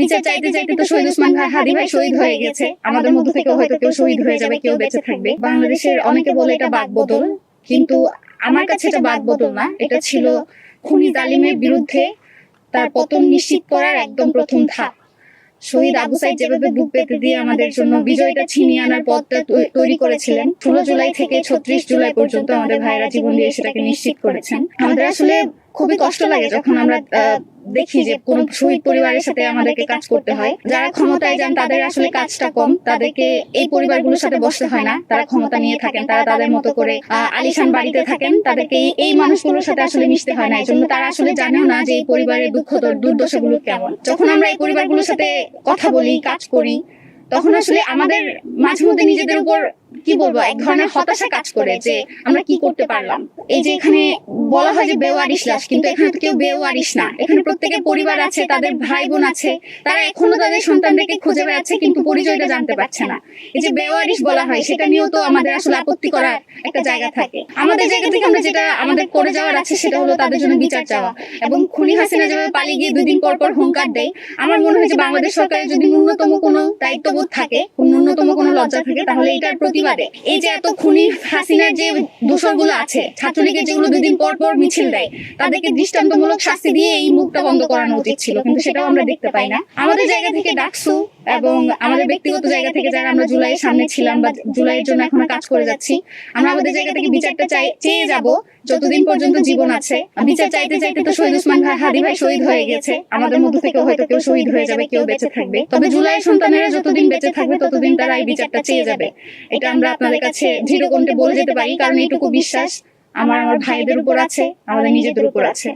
বিচার চাইতে চাইতে তো শহীদ ওসমান হাদী ভাই শহীদ হয়ে গেছে, আমাদের মধ্য থেকে হয়তো কেউ শহীদ হয়ে যাবে, কেউ বেঁচে থাকবে। বাংলাদেশের অনেকে বলে এটা বাকবদল, কিন্তু আমার কাছে এটা বাকবদল না, এটা ছিল খুনি জালিমের বিরুদ্ধে তার পতন নিশ্চিত করার একদম প্রথম ধাপ। শহীদ আবু সাইদ যেভাবে বুক পেতে দিয়ে আমাদের জন্য বিজয়টা ছিনিয়ে আনার পথটা তৈরি করেছিলেন, 16 জুলাই থেকে 36 জুলাই পর্যন্ত আমাদের ভাইরা জীবন দিয়ে সেটাকে নিশ্চিত করেছেন। আমাদের আসলে খুবই কষ্ট লাগে যখন আমরা দেখি যে কোন শহীদ পরিবারের সাথে আমাদেরকে কাজ করতে হয়। যারা ক্ষমতায় যান তাদের আসলে কাজটা কম, তাদেরকে এই পরিবারগুলোর সাথে বসতে হয় না। তারা ক্ষমতা নিয়ে থাকেন, তারা তাদের মতো করে আলিশান বাড়িতে থাকেন, তাদেরকে এই মানুষগুলোর সাথে আসলে মিশতে হয় না। এই জন্য তারা আসলে জানেও না যে এই পরিবারের দুঃখ দুর্দশাগুলো কেমন। যখন আমরা এই পরিবারগুলোর সাথে কথা বলি, কাজ করি, তখন আসলে আমাদের মাঝে মধ্যে নিজেদের উপর কি বলবো এক ধরনের হতাশা কাজ করে যে আমরা কি করতে পারলাম। এই যে এখানে বলা হয় যে বেওয়ারিশ লাশ, কিন্তু এখানে তো কেউ বেওয়ারিশ না। এখানে প্রত্যেকের পরিবার আছে, তাদের ভাই বোন আছে, তারা এখনো তাদের সন্তানদেরকে খুঁজে বেড়াচ্ছে, কিন্তু পরিচয়টা জানতে পারছে না। এই যে বেওয়ারিশ বলা হয়, সেটা নিয়েও তো আমাদের আসলে আপত্তি করার একটা জায়গা থাকে। আমাদের জায়গা থেকে আমরা যেটা আমাদের করে যাওয়ার আছে সেটা হলো তাদের জন্য বিচার চাওয়া। এবং খুনি হাসিনা যেভাবে পালিয়ে গিয়ে 2 দিন পর পর হুঙ্কার দেয়, আমার মনে হয় যে বাংলাদেশ সরকারের যদি ন্যূনতম কোনো দায়িত্ববোধ থাকে, ন্যূনতম কোনো লজ্জা থাকে, তাহলে এটার প্রতিবাদে এই যে এত খুনি হাসিনার যে দোষরগুলো আছে, ছাত্রলীগের যেগুলো 2 দিন পর পর মিছিল দেয়, তাদেরকে দৃষ্টান্তমূলক শাস্তি দিয়ে এই মুখটা বন্ধ করানো উচিত ছিল, কিন্তু সেটাও আমরা দেখতে পাই না। আমাদের জায়গা থেকে ডাকসু এবং আমাদের ব্যক্তিগত জায়গা থেকে যারা আমরা জুলাইয়ের সামনে ছিলাম বা জুলাইয়ের জন্য এখনো কাজ করে যাচ্ছি, আমরা আমাদের জায়গা থেকে বিচারটা চেয়ে যাব যতদিন পর্যন্ত জীবন আছে। বিচার চাইতে চাইতে তো শহীদ ওসমান হাদী ভাই শহীদ হয়ে গেছে, আমাদের মধ্য থেকে হয়তো কেউ শহীদ হয়ে যাবে, কেউ বেঁচে থাকবে। তবে জুলাইয়ের সন্তানেরা যতদিন বেঁচে থাকবে ততদিন তারা এই বিচারটা চেয়ে যাবে। এটা আমরা আপনাদের কাছে দৃঢ় কণ্ঠে বলে যেতে পারি, কারণ এইটুকু বিশ্বাস আমার ভাইদের উপর আছে, আমাদের নিজেদের উপর আছে।